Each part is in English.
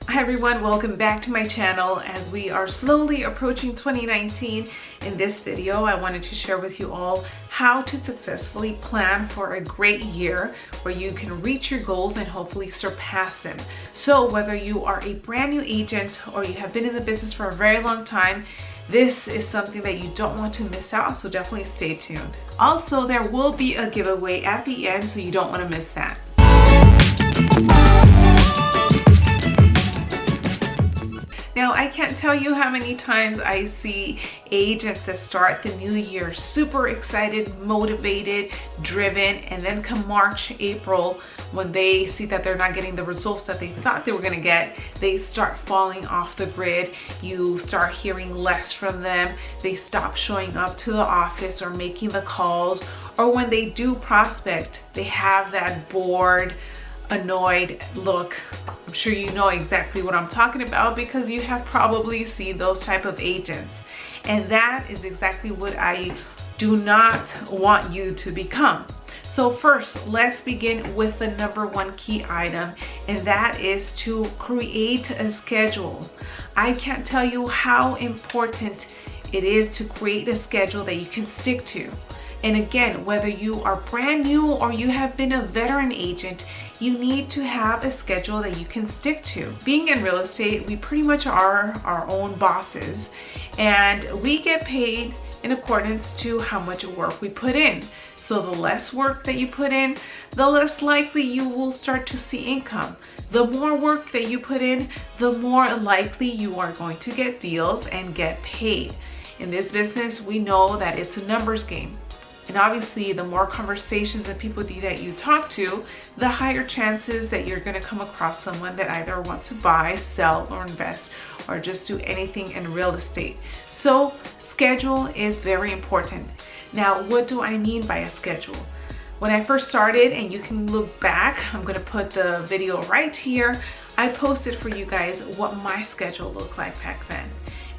Hi everyone, welcome back to my channel. As we are slowly approaching 2019, in this video I wanted to share with you all how to successfully plan for a great year where you can reach your goals and hopefully surpass them. So whether you are a brand new agent or you have been in the business for a very long time, this is something that you don't want to miss out, so definitely stay tuned. Also, there will be a giveaway at the end, so you don't want to miss that. Now, I can't tell you how many times I see agents that start the new year super excited, motivated, driven, and then come March, April, when they see that they're not getting the results that they thought they were gonna get, they start falling off the grid. You start hearing less from them. They stop showing up to the office or making the calls, or when they do prospect, they have that bored, annoyed look. I'm sure you know exactly what I'm talking about because you have probably seen those type of agents. And that is exactly what I do not want you to become. So first, let's begin with the number one key item, and that is to create a schedule. I can't tell you how important it is to create a schedule that you can stick to. And again, whether you are brand new or you have been a veteran agent, you need to have a schedule that you can stick to. Being in real estate, we pretty much are our own bosses, and we get paid in accordance to how much work we put in. So the less work that you put in, the less likely you will start to see income. The more work that you put in, the more likely you are going to get deals and get paid. In this business, we know that it's a numbers game. And obviously, the more conversations and people that you talk to, the higher chances that you're gonna come across someone that either wants to buy, sell, or invest, or just do anything in real estate. So schedule is very important. Now, what do I mean by a schedule? When I first started, and you can look back, I'm gonna put the video right here, I posted for you guys what my schedule looked like back then.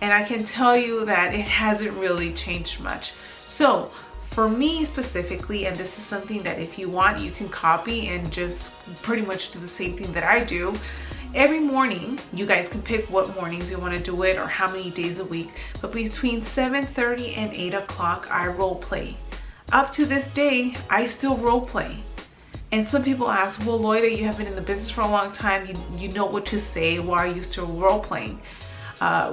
And I can tell you that it hasn't really changed much. So for me specifically, and this is something that if you want, you can copy and just pretty much do the same thing that I do. Every morning, you guys can pick what mornings you want to do it or how many days a week, but between 7:30 and 8 o'clock, I role play. Up to this day, I still role play. And some people ask, well, Loida, you have been in the business for a long time. You know what to say. Why are you still role playing?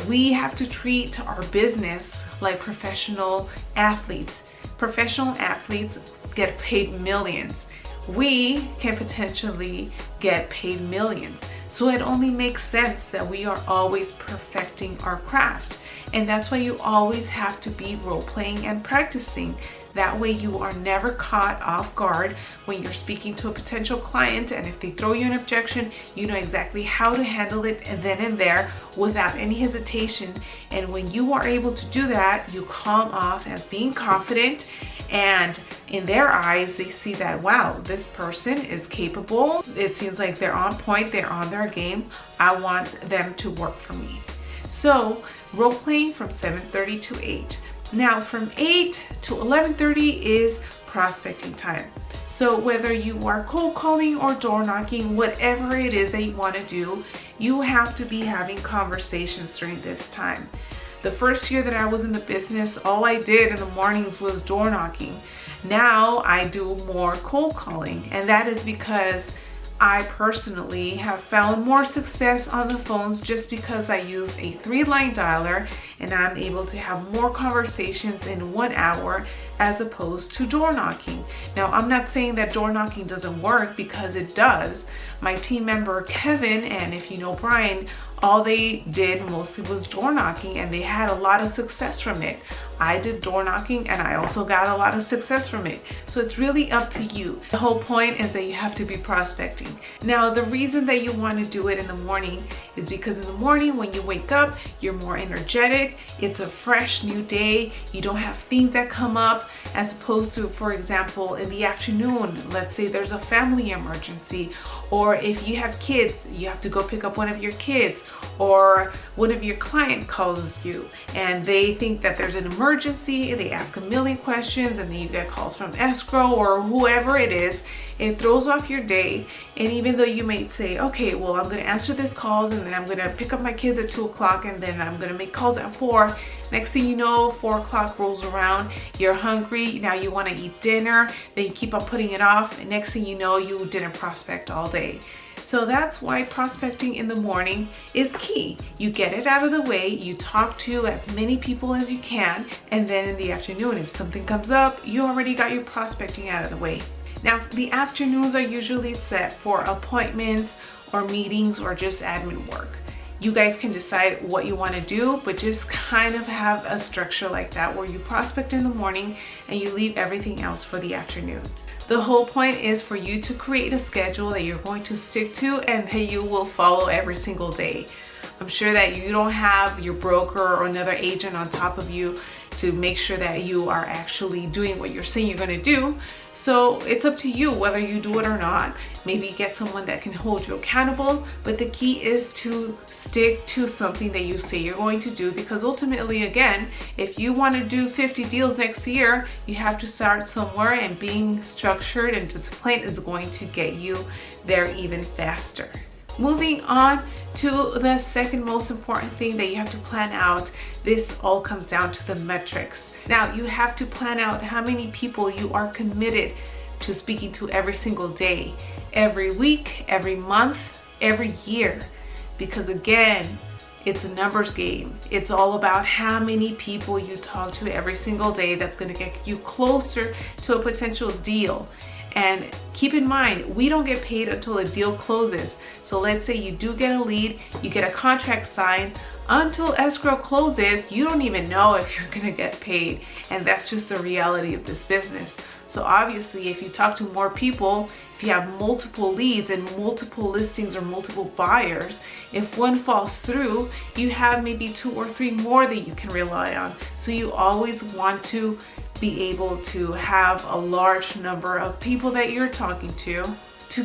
We have to treat our business like professional athletes. Professional athletes get paid millions. We can potentially get paid millions. So it only makes sense that we are always perfecting our craft. And that's why you always have to be role-playing and practicing. That way you are never caught off guard when you're speaking to a potential client, and if they throw you an objection, you know exactly how to handle it then and there without any hesitation. And when you are able to do that, you come off as being confident, and in their eyes, they see that, wow, this person is capable. It seems like they're on point, they're on their game. I want them to work for me. So role playing from 7:30 to 8. Now from 8 to 11:30 is prospecting time. So whether you are cold calling or door knocking, whatever it is that you want to do, you have to be having conversations during this time. The first year that I was in the business, all I did in the mornings was door knocking. Now I do more cold calling, and that is because I personally have found more success on the phones just because I use a 3-line dialer, and I'm able to have more conversations in 1 hour as opposed to door knocking. Now, I'm not saying that door knocking doesn't work, because it does. My team member Kevin, and if you know Brian, all they did mostly was door knocking, and they had a lot of success from it. I did door knocking, and I also got a lot of success from it. So it's really up to you. The whole point is that you have to be prospecting. Now, the reason that you want to do it in the morning is because in the morning when you wake up, you're more energetic. It's a fresh new day. You don't have things that come up, as opposed to, for example, in the afternoon, let's say there's a family emergency, or if you have kids, you have to go pick up one of your kids, or one of your client calls you and they think that there's an emergency, they ask a million questions, and then you get calls from escrow or whoever it is. It throws off your day. And even though you might say, okay, well, I'm going to answer this call and then I'm going to pick up my kids at 2 o'clock and then I'm going to make calls at 4. Next thing you know, 4 o'clock rolls around, you're hungry, now you want to eat dinner, then you keep on putting it off, and next thing you know, you didn't prospect all day. So that's why prospecting in the morning is key. You get it out of the way, you talk to as many people as you can, and then in the afternoon, if something comes up, you already got your prospecting out of the way. Now, the afternoons are usually set for appointments or meetings or just admin work. You guys can decide what you want to do, but just kind of have a structure like that where you prospect in the morning and you leave everything else for the afternoon. The whole point is for you to create a schedule that you're going to stick to and that you will follow every single day. I'm sure that you don't have your broker or another agent on top of you to make sure that you are actually doing what you're saying you're going to do. So it's up to you whether you do it or not. Maybe get someone that can hold you accountable, but the key is to stick to something that you say you're going to do, because ultimately, again, if you want to do 50 deals next year, you have to start somewhere, and being structured and disciplined is going to get you there even faster. Moving on to the second most important thing that you have to plan out. This all comes down to the metrics. Now, you have to plan out how many people you are committed to speaking to every single day, every week, every month, every year. Because again, it's a numbers game. It's all about how many people you talk to every single day. That's going to get you closer to a potential deal. And keep in mind, we don't get paid until a deal closes. So let's say you do get a lead, you get a contract signed. Until escrow closes, you don't even know if you're gonna get paid. And that's just the reality of this business. So obviously, if you talk to more people, if you have multiple leads and multiple listings or multiple buyers, if one falls through, you have maybe 2 or 3 more that you can rely on. So you always want to be able to have a large number of people that you're talking to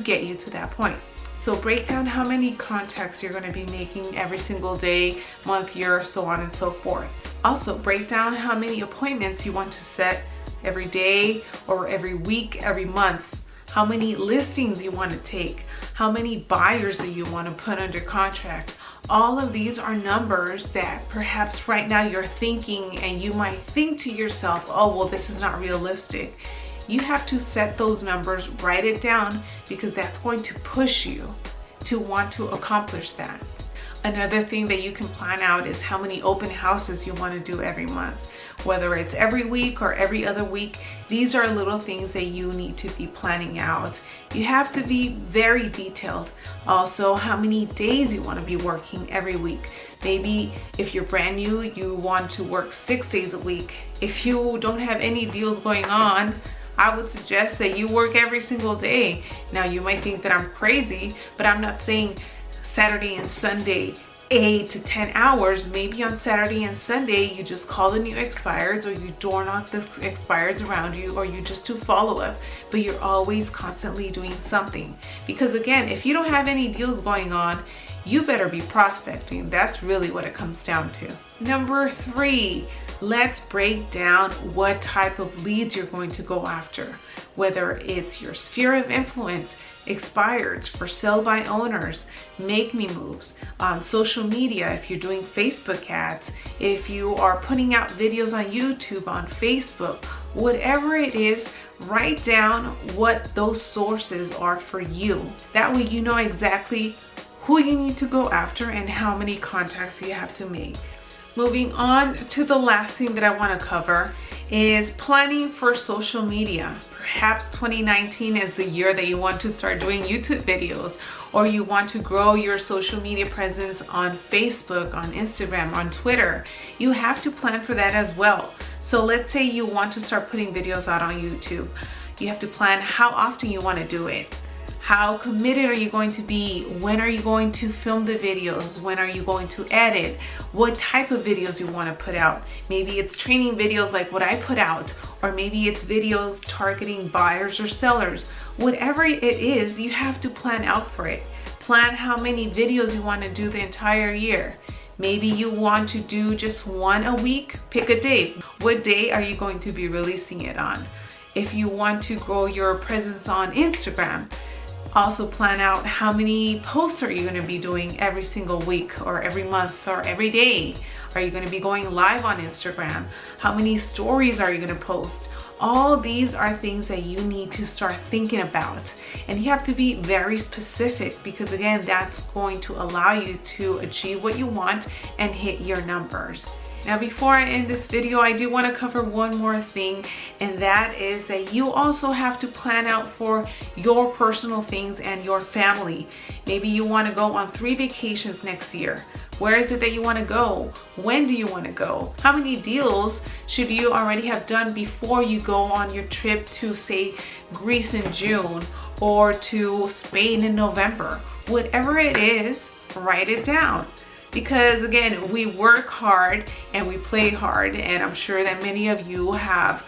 get you to that point. So break down how many contacts you're going to be making every single day, month, year, so on and so forth. Also, break down how many appointments you want to set every day or every week, every month. How many listings you want to take. How many buyers do you want to put under contract. All of these are numbers that perhaps right now you're thinking, and you might think to yourself, oh, well, this is not realistic. You have to set those numbers, write it down, because that's going to push you to want to accomplish that. Another thing that you can plan out is how many open houses you want to do every month, whether it's every week or every other week. These are little things that you need to be planning out. You have to be very detailed. Also, how many days you want to be working every week. Maybe if you're brand new, you want to work 6 days a week. If you don't have any deals going on, I would suggest that you work every single day. Now, you might think that I'm crazy, but I'm not saying Saturday and Sunday 8 to 10 hours. Maybe on Saturday and Sunday you just call the new expireds, or you door knock the expireds around you, or you just do follow-up, but you're always constantly doing something. Because again, if you don't have any deals going on, you better be prospecting. That's really what it comes down to. Number 3, let's break down what type of leads you're going to go after. Whether it's your sphere of influence, expireds, for sale by owners, make me moves, on social media, if you're doing Facebook ads, if you are putting out videos on YouTube, on Facebook, whatever it is, write down what those sources are for you. That way you know exactly who you need to go after and how many contacts you have to make. Moving on to the last thing that I want to cover is planning for social media. Perhaps 2019 is the year that you want to start doing YouTube videos, or you want to grow your social media presence on Facebook, on Instagram, on Twitter. You have to plan for that as well. So let's say you want to start putting videos out on YouTube. You have to plan how often you want to do it. How committed are you going to be? When are you going to film the videos? When are you going to edit? What type of videos you want to put out? Maybe it's training videos like what I put out, or maybe it's videos targeting buyers or sellers. Whatever it is, you have to plan out for it. Plan how many videos you want to do the entire year. Maybe you want to do just one a week. Pick a day. What day are you going to be releasing it on? If you want to grow your presence on Instagram, also plan out how many posts are you going to be doing every single week or every month or every day. Are you going to be going live on Instagram? How many stories are you going to post? All these are things that you need to start thinking about. And you have to be very specific, because again, that's going to allow you to achieve what you want and hit your numbers. Now, before I end this video, I do want to cover one more thing, and that is that you also have to plan out for your personal things and your family. Maybe you want to go on 3 vacations next year. Where is it that you want to go? When do you want to go? How many deals should you already have done before you go on your trip to, say, Greece in June or to Spain in November? Whatever it is, write it down. Because again, we work hard and we play hard, and I'm sure that many of you have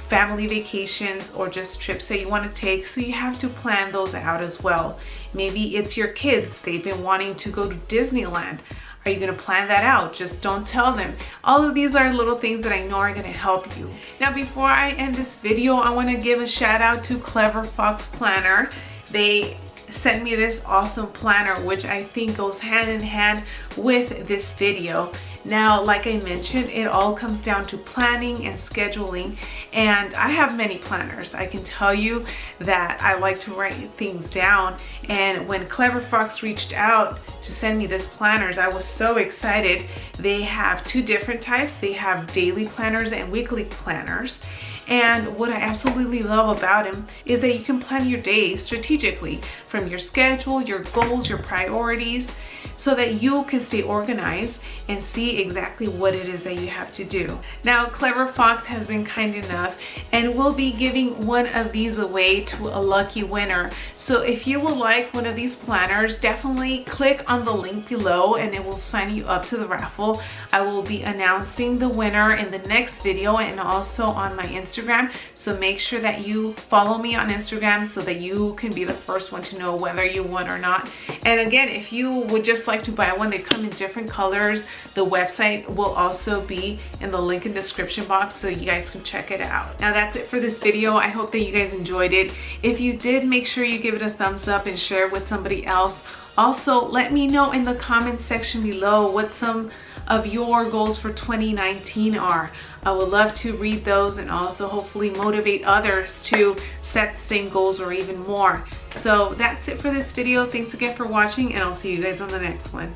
family vacations or just trips that you want to take, so you have to plan those out as well. Maybe it's your kids, they've been wanting to go to Disneyland. Are you going to plan that out? Just don't tell them. All of these are little things that I know are going to help you. Now, before I end this video, I want to give a shout out to Clever Fox Planner. They sent me this awesome planner, which I think goes hand in hand with this video. Now, like I mentioned, it all comes down to planning and scheduling, and I have many planners. I can tell you that I like to write things down, and when Clever Fox reached out to send me this planners, I was so excited. They have 2 different types. They have daily planners and weekly planners. And what I absolutely love about them is that you can plan your day strategically from your schedule, your goals, your priorities, so that you can stay organized and see exactly what it is that you have to do. Now, Clever Fox has been kind enough and will be giving one of these away to a lucky winner. So if you would like one of these planners, definitely click on the link below and it will sign you up to the raffle. I will be announcing the winner in the next video and also on my Instagram. So make sure that you follow me on Instagram so that you can be the first one to know whether you won or not. And again, if you would just like to buy one, they come in different colors. The website will also be in the link in the description box, so you guys can check it out. Now, that's it for this video. I hope that you guys enjoyed it. If you did, make sure you give it a thumbs up and share it with somebody else. Also, let me know in the comments section below what some of your goals for 2019 are. I would love to read those and also hopefully motivate others to set the same goals or even more. So that's it for this video. Thanks again for watching, and I'll see you guys on the next one.